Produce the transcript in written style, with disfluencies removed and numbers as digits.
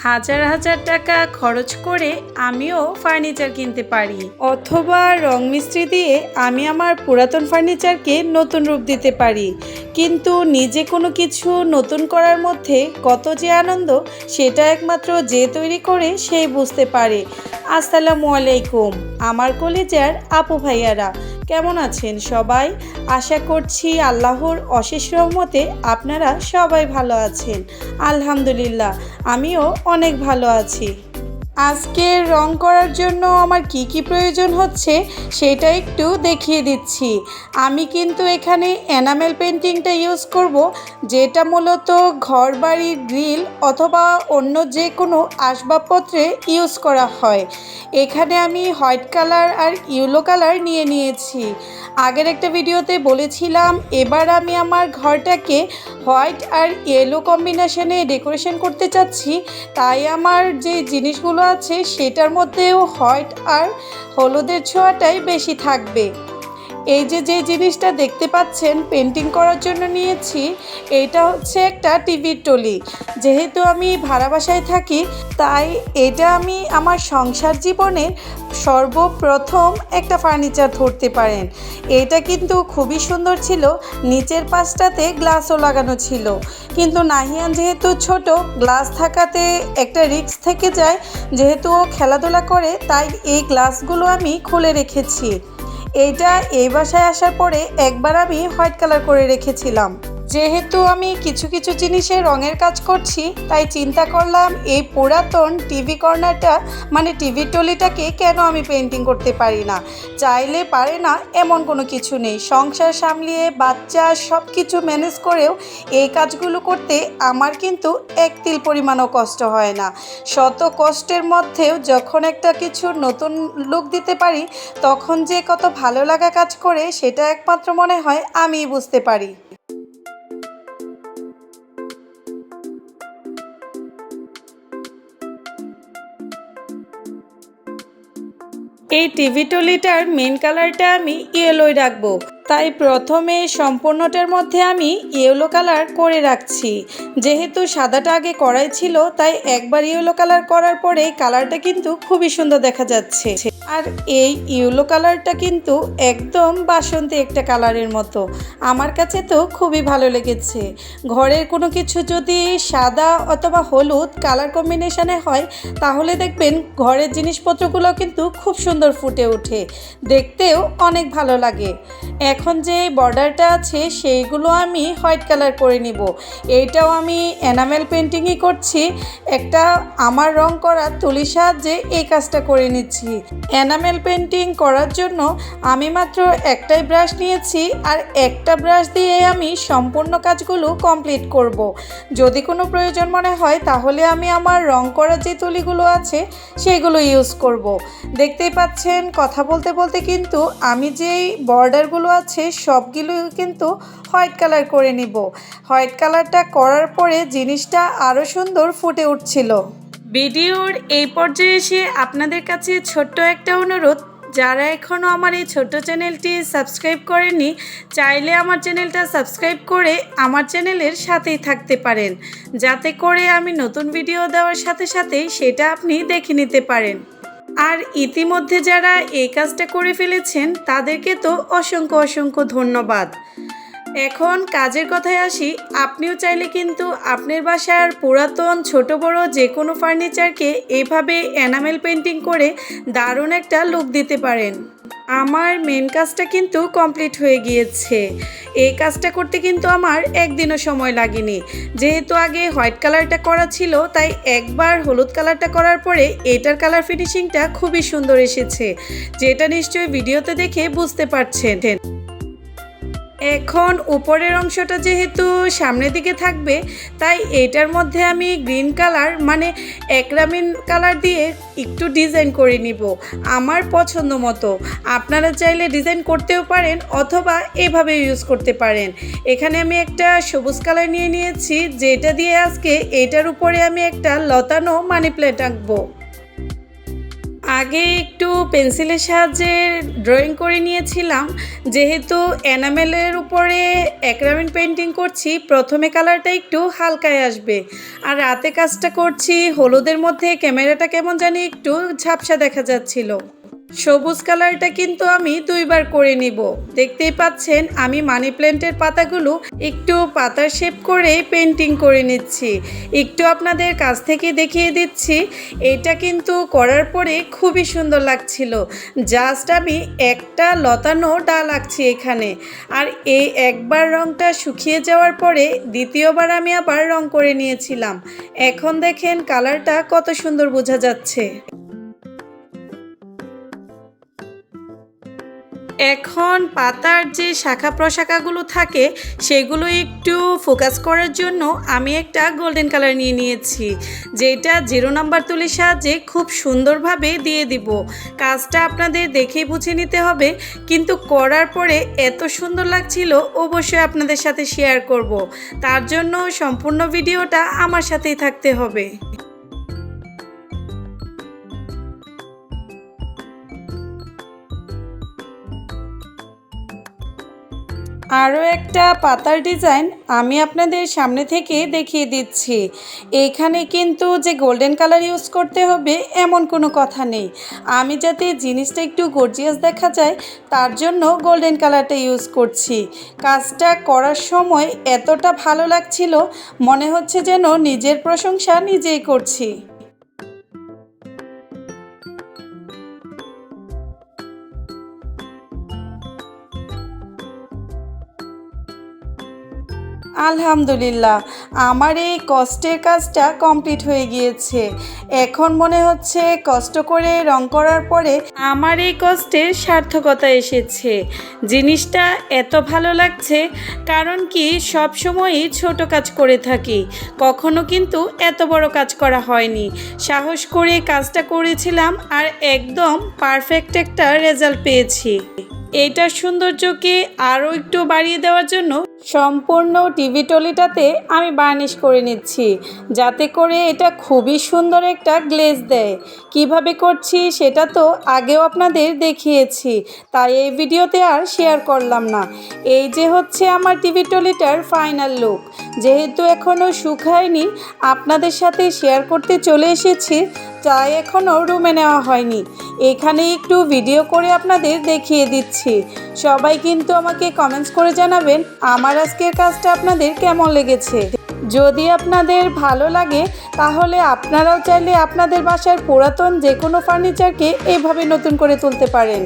হাজার হাজার টাকা খরচ করে আমিও ফার্নিচার কিনতে পারি, অথবা রং মিস্ত্রি দিয়ে আমি আমার পুরাতন ফার্নিচারকে নতুন রূপ দিতে পারি। কিন্তু নিজে কোনো কিছু নতুন করার মধ্যে কত যে আনন্দ, সেটা একমাত্র যে তৈরি করে সেই বুঝতে পারে। আসসালামু আলাইকুম আমার কলিজার আপু ভাইয়ারা, কেমন আছেন সবাই? আশা করছি আল্লাহর অশেষ রহমতে আপনারা সবাই ভালো আছেন। আলহামদুলিল্লাহ, আমিও অনেক ভালো আছি। আজকে রং করার জন্য আমার কি কি প্রয়োজন হচ্ছে সেটা একটু দেখিয়ে দিচ্ছি। আমি কিন্তু এখানে এনামেল পেন্টিংটা ইউজ করব, যেটা মূলত ঘর বাড়ির গ্রিল অথবা অন্য যে কোনো আসবাবপত্রে ইউজ করা হয়। এখানে আমি হোয়াইট কালার আর ইয়েলো কালার নিয়ে নিয়েছি। আগের একটা ভিডিওতে বলেছিলাম এবার আমি আমার ঘরটাকে হোয়াইট আর ইয়েলো কম্বিনেশনে ডেকোরেশন করতে চাচ্ছি, তাই আমার যে জিনিসগুলো আছে সেটার মধ্যেও হোয়াইট আর হলুদের ছোঁয়াটাই বেশি থাকবে। এই যে জিনিসটা দেখতে পাচ্ছেন পেন্টিং করার জন্য নিয়েছি, এটা হচ্ছে একটা টিভির টলি। যেহেতু আমি ভাড়া বাসায় থাকি, তাই এটা আমি আমার সংসার জীবনের সর্বপ্রথম একটা ফার্নিচার ধরতে পারেন। এটা কিন্তু খুবই সুন্দর ছিল, নিচের পাশটাতে গ্লাসও লাগানো ছিল। কিন্তু নাহিয়ান যেহেতু ছোট, গ্লাস থাকাতে একটা রিস্ক থেকে যায়। যেহেতু ও খেলাধুলা করে, তাই এই গ্লাসগুলো আমি খুলে রেখেছি। এইটা এই বাসায় আসার পরে একবার আমি হোয়াইট কালার করে রেখেছিলাম। যেহেতু আমি কিছু কিছু জিনিসে রঙের কাজ করছি, তাই চিন্তা করলাম এই পুরাতন টিভি কর্নারটা মানে টিভি টলিটাকে কেন আমি পেন্টিং করতে পারি না। চাইলে পারে না এমন কোনো কিছু নেই। সংসার সামলিয়ে বাচ্চা সব কিছু ম্যানেজ করেও এই কাজগুলো করতে আমার কিন্তু এক তিল পরিমাণও কষ্ট হয় না। শত কষ্টের মধ্যেও যখন একটা কিছু নতুন লুক দিতে পারি, তখন যে কত ভালো লাগা কাজ করে সেটা একমাত্র মনে হয় আমিই বুঝতে পারি। এই টিভি টলিটার মেন কালারটা আমি ইয়েলোই রাখবো, তাই প্রথমে সম্পূর্ণটার মধ্যে আমি ইয়েলো কালার করে রাখছি। যেহেতু সাদাটা আগে করাই ছিল, তাই একবার ইয়েলো কালার করার পরে কালারটা কিন্তু খুবই সুন্দর দেখা যাচ্ছে। আর এই ইয়েলো কালারটা কিন্তু একদম বাসন্তী একটা কালারের মতো, আমার কাছে তো খুবই ভালো লেগেছে। ঘরের কোনো কিছু যদি সাদা অথবা হলুদ কালার কম্বিনেশনে হয়, তাহলে দেখবেন ঘরের জিনিসপত্রগুলো কিন্তু খুব সুন্দর ফুটে ওঠে, দেখতেও অনেক ভালো লাগে। এখন যে বর্ডারটা আছে সেইগুলো আমি হোয়াইট কালার করে নিব। এইটাও আমি এনামেল পেন্টিংই করছি। একটা আমার রং করা তুলির সাহায্যে এই কাজটা করে নিচ্ছি। এনামেল পেন্টিং করার জন্য আমি মাত্র একটাই ব্রাশ নিয়েছি, আর একটা ব্রাশ দিয়ে আমি সম্পূর্ণ কাজগুলো কমপ্লিট করব। যদি কোনো প্রয়োজন মনে হয় তাহলে আমি আমার রং করা যে তুলিগুলো আছে সেগুলো ইউজ করব। দেখতেই পাচ্ছেন কথা বলতে বলতে কিন্তু আমি যেই বর্ডারগুলো আছে সবগুলো কিন্তু হোয়াইট কালার করে নিব। হোয়াইট কালারটা করার পরে জিনিসটা আরও সুন্দর ফুটে উঠছিল। ভিডিওর এই পর্যায়ে এসে আপনাদের কাছে ছোট্ট একটা অনুরোধ, যারা এখনও আমার এই ছোট্ট চ্যানেলটি সাবস্ক্রাইব করেননি, চাইলে আমার চ্যানেলটা সাবস্ক্রাইব করে আমার চ্যানেলের সাথেই থাকতে পারেন, যাতে করে আমি নতুন ভিডিও দেওয়ার সাথে সাথেই সেটা আপনি দেখে নিতে পারেন। আর ইতিমধ্যে যারা এই কাজটা করে ফেলেছেন তাদেরকে তো অসংখ্য অসংখ্য ধন্যবাদ। এখন কাজের কথায় আসি, আপনিও চাইলে কিন্তু আপনার বাসার পুরাতন ছোট বড় যে কোনো ফার্নিচারকে এইভাবে এনামেল পেন্টিং করে দারুণ একটা লুক দিতে পারেন। আমার মেন কাজটা কিন্তু কমপ্লিট হয়ে গিয়েছে। এই কাজটা করতে কিন্তু আমার একদিনও সময় লাগেনি। যেহেতু আগে হোয়াইট কালারটা করা ছিল, তাই একবার হলুদ কালারটা করার পরে এটার কালার ফিনিশিংটা খুবই সুন্দর এসেছে, যেটা নিশ্চয়ই ভিডিওতে দেখে বুঝতে পারছেন। এখন উপরের অংশটা যেহেতু সামনের দিকে থাকবে, তাই এটার মধ্যে আমি গ্রিন কালার মানে একরামিন কালার দিয়ে একটু ডিজাইন করে নিব আমার পছন্দ মতো। আপনারা চাইলে ডিজাইন করতেও পারেন অথবা এভাবে ইউজ করতে পারেন। এখানে আমি একটা সবুজ কালার নিয়ে নিয়েছি, যেটা দিয়ে আজকে এটার উপরে আমি একটা লতানো মানি প্ল্যান্ট আঁকবো। আগে একটু পেন্সিলের সাহায্যে ড্রয়িং করে নিয়েছিলাম, যেহেতু এনামেলের উপরে অ্যাক্রিলিক পেন্টিং করছি, প্রথমে কালারটা একটু হালকায় আসবে। আর রাতে কাজটা করছি, হলুদের মধ্যে ক্যামেরাটা কেমন জানি একটু ঝাপসা দেখা যাচ্ছিল। সবুজ কালারটা কিন্তু আমি 2বার করে নিব। দেখতেই পাচ্ছেন আমি মানি প্ল্যান্টের পাতাগুলো একটু পাতার শেপ করে পেন্টিং করে নিচ্ছি। একটু আপনাদের কাছ থেকে দেখিয়ে দিচ্ছি। এটা কিন্তু করার পরে খুবই সুন্দর লাগছিল। জাস্ট আমি একটা লতানো ডাল আঁকছি এখানে। আর এই একবার রংটা শুকিয়ে যাওয়ার পরে দ্বিতীয়বার আমি আবার রং করে নিয়েছিলাম। এখন দেখেন কালারটা কত সুন্দর বোঝা যাচ্ছে। এখন পাতার যে শাখা প্রশাখাগুলো থাকে সেগুলো একটু ফোকাস করার জন্য আমি একটা গোল্ডেন কালার নিয়ে নিয়েছি, যেটা 0 নাম্বার তুলির সাহায্যে খুব সুন্দরভাবে দিয়ে দিব। কাজটা আপনাদের দেখেই বুঝে নিতে হবে, কিন্তু করার পরে এত সুন্দর লাগছিল অবশ্যই আপনাদের সাথে শেয়ার করব। তার জন্য সম্পূর্ণ ভিডিওটা আমার সাথেই থাকতে হবে। আরও একটা পাতার ডিজাইন আমি আপনাদের সামনে থেকে দেখিয়ে দিচ্ছি। এইখানে কিন্তু যে গোল্ডেন কালার ইউজ করতে হবে এমন কোনো কথা নেই। আমি যাতে জিনিসটা একটু গর্জিয়াস দেখা যায় তার জন্য গোল্ডেন কালারটা ইউজ করছি। কাজটা করার সময় এতটা ভালো লাগছিল, মনে হচ্ছে যেন নিজের প্রশংসা নিজেই করছি। আলহামদুলিল্লাহ, আমার এই কষ্টের কাজটা কমপ্লিট হয়ে গিয়েছে। এখন মনে হচ্ছে কষ্ট করে রং করার পরে আমার এই কষ্টের সার্থকতা এসেছে। জিনিসটা এত ভালো লাগছে, কারণ কি সব সময়ই ছোট কাজ করে থাকি, কখনো কিন্তু এত বড় কাজ করা হয়নি। সাহস করে কাজটা করেছিলাম আর একদম পারফেক্ট একটা রেজাল্ট পেয়েছি। এইটার সৌন্দর্যকে আরও একটু বাড়িয়ে দেওয়ার জন্য সম্পূর্ণ টিভি টলিটাতে আমি বার্নিশ করে নিচ্ছি, যাতে করে এটা খুবই সুন্দর একটা গ্লেজ দেয়। কিভাবে করছি সেটা তো আগেও আপনাদের দেখিয়েছি, তাই এই ভিডিওতে আর শেয়ার করলাম না। এই যে হচ্ছে আমার টিভি টলিটার ফাইনাল লুক। যেহেতু এখনও শুকায়নি, আপনাদের সাথে শেয়ার করতে চলে এসেছি, তাই এখনও রুমে নেওয়া হয়নি। এখানে একটু ভিডিও করে আপনাদের দেখিয়ে দিচ্ছি। সবাই কিন্তু আমাকে কমেন্টস করে জানাবেন আমার আজকের কাজটা আপনাদের কেমন লেগেছে। যদি আপনাদের ভালো লাগে তাহলে আপনারাও চাইলে আপনাদের বাসার পুরাতন যে কোনো ফার্নিচারকে এইভাবে নতুন করে তুলতে পারেন।